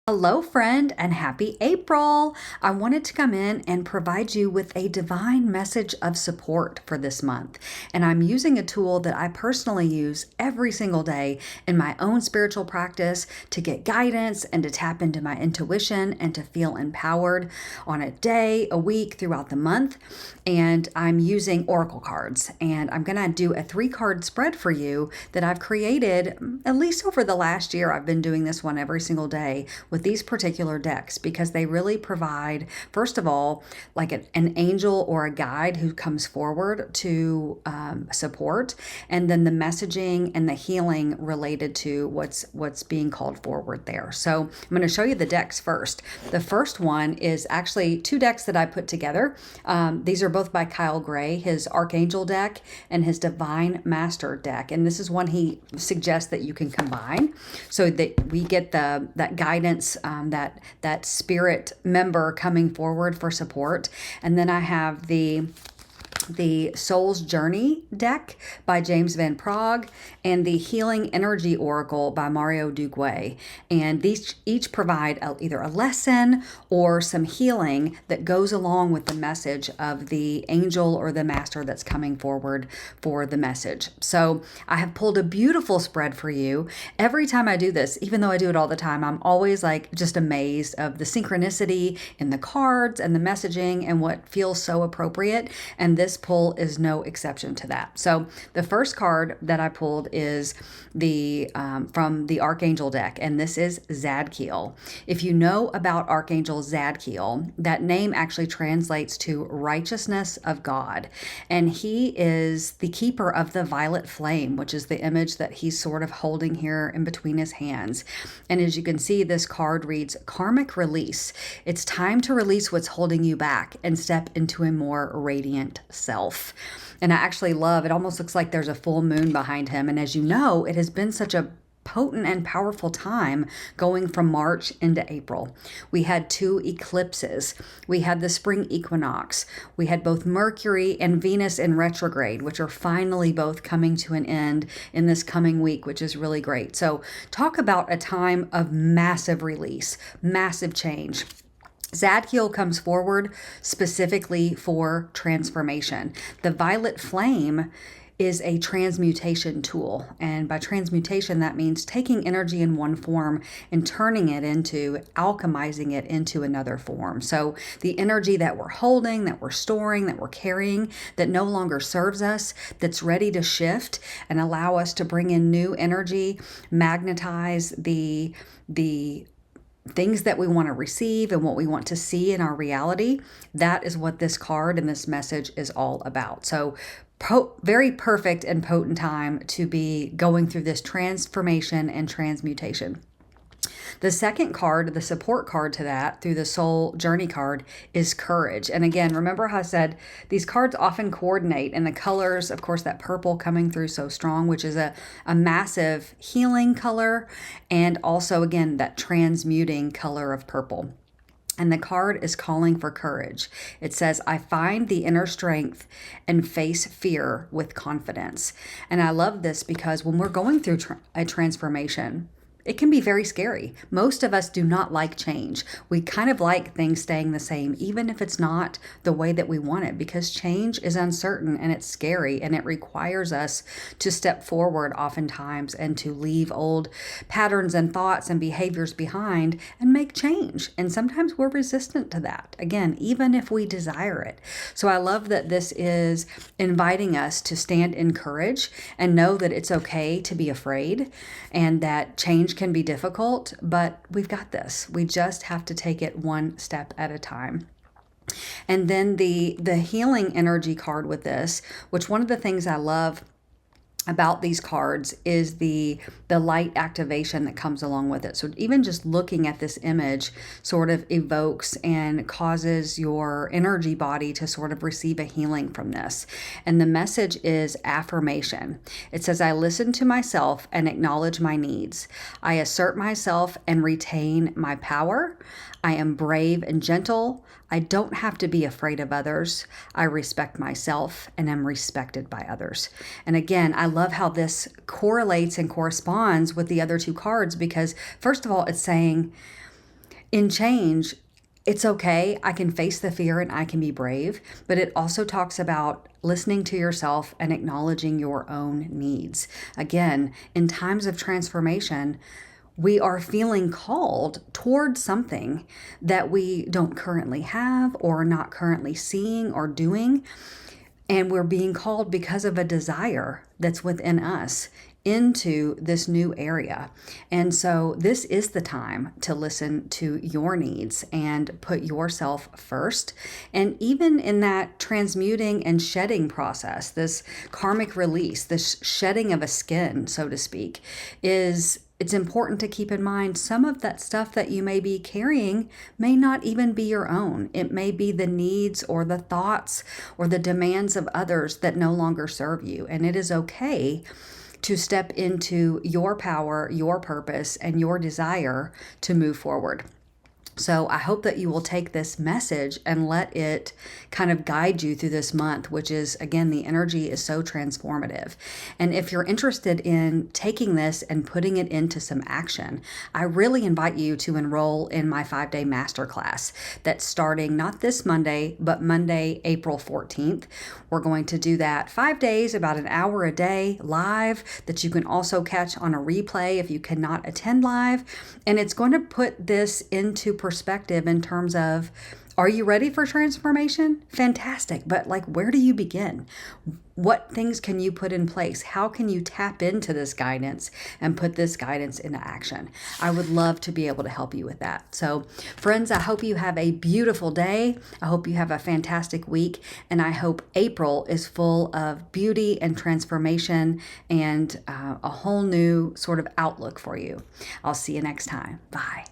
Hello, friend, and happy April. I wanted to come in and provide you with a divine message of support for this month. And I'm using a tool that I personally use every single day in my own spiritual practice to get guidance and to tap into my intuition and to feel empowered on a day, a week, throughout the month. And I'm using oracle cards. And I'm going to do a 3-card spread for you that I've created at least over the last year. I've been doing this one every single day with these particular decks because they really provide, first of all, like an angel or a guide who comes forward to support, and then the messaging and the healing related to what's being called forward there. So I'm going to show you the decks first. The first one is actually 2 decks that I put together. These are both by Kyle Gray, his Archangel deck and his Divine Master deck. And this is one he suggests that you can combine so that we get that guidance, that spirit member coming forward for support. And then I have the Soul's Journey deck by James Van Praagh and the Healing Energy Oracle by Mario Duguay. And these each provide either a lesson or some healing that goes along with the message of the angel or the master that's coming forward for the message. So I have pulled a beautiful spread for you. Every time I do this, even though I do it all the time, I'm always like just amazed of the synchronicity in the cards and the messaging and what feels so appropriate. And this pull is no exception to that. So the first card that I pulled is the from the Archangel deck, and this is Zadkiel. If you know about Archangel Zadkiel, that name actually translates to righteousness of God, and he is the keeper of the violet flame, which is the image that he's sort of holding here in between his hands. And as you can see, this card reads karmic release. It's time to release what's holding you back and step into a more radiant self. And I actually love, it almost looks like there's a full moon behind him. And as you know, it has been such a potent and powerful time going from March into April. We had 2 eclipses. We had the spring equinox. We had both Mercury and Venus in retrograde, which are finally both coming to an end in this coming week, which is really great. So talk about a time of massive release, massive change. Zadkiel comes forward specifically for transformation. The violet flame is a transmutation tool. And by transmutation, that means taking energy in one form and turning it into, alchemizing it into another form. So the energy that we're holding, that we're storing, that we're carrying, that no longer serves us, that's ready to shift and allow us to bring in new energy, magnetize the things that we want to receive and what we want to see in our reality. That is what this card and this message is all about. So very perfect and potent time to be going through this transformation and transmutation. The second card, the support card to that, through the Soul Journey card, is Courage. And again, remember how I said these cards often coordinate, and the colors, of course, that purple coming through so strong, which is a massive healing color, and also, again, that transmuting color of purple. And the card is calling for courage. It says, I find the inner strength and face fear with confidence. And I love this because when we're going through a transformation, it can be very scary. Most of us do not like change. We kind of like things staying the same, even if it's not the way that we want it, because change is uncertain and it's scary, and it requires us to step forward oftentimes and to leave old patterns and thoughts and behaviors behind and make change. And sometimes we're resistant to that, again, even if we desire it. So I love that this is inviting us to stand in courage and know that it's okay to be afraid, and that change can be difficult, but we've got this. We just have to take it one step at a time. And then the healing energy card with this, which one of the things I love about these cards is the light activation that comes along with it. So even just looking at this image sort of evokes and causes your energy body to sort of receive a healing from this. And the message is affirmation. It says, I listen to myself and acknowledge my needs. I assert myself and retain my power. I am brave and gentle. I don't have to be afraid of others. I respect myself and am respected by others. And again, I love how this correlates and corresponds with the other 2 cards, because first of all, it's saying In change, it's okay. I can face the fear and I can be brave, but it also talks about listening to yourself and acknowledging your own needs. Again, in times of transformation, we are feeling called towards something that we don't currently have or are not currently seeing or doing. And we're being called because of a desire that's within us into this new area. And so this is the time to listen to your needs and put yourself first. And even in that transmuting and shedding process, this karmic release, this shedding of a skin, so to speak, it's important to keep in mind some of that stuff that you may be carrying may not even be your own. It may be the needs or the thoughts or the demands of others that no longer serve you. And it is okay to step into your power, your purpose, and your desire to move forward. So I hope that you will take this message and let it kind of guide you through this month, which is, again, the energy is so transformative. And if you're interested in taking this and putting it into some action, I really invite you to enroll in my 5-day masterclass that's starting not this Monday, but Monday, April 14th. We're going to do that 5 days, about an hour a day live that you can also catch on a replay if you cannot attend live. And it's going to put this into perspective in terms of, are you ready for transformation? Fantastic. But like, where do you begin? What things can you put in place? How can you tap into this guidance and put this guidance into action? I would love to be able to help you with that. So friends, I hope you have a beautiful day. I hope you have a fantastic week. And I hope April is full of beauty and transformation and a whole new sort of outlook for you. I'll see you next time. Bye.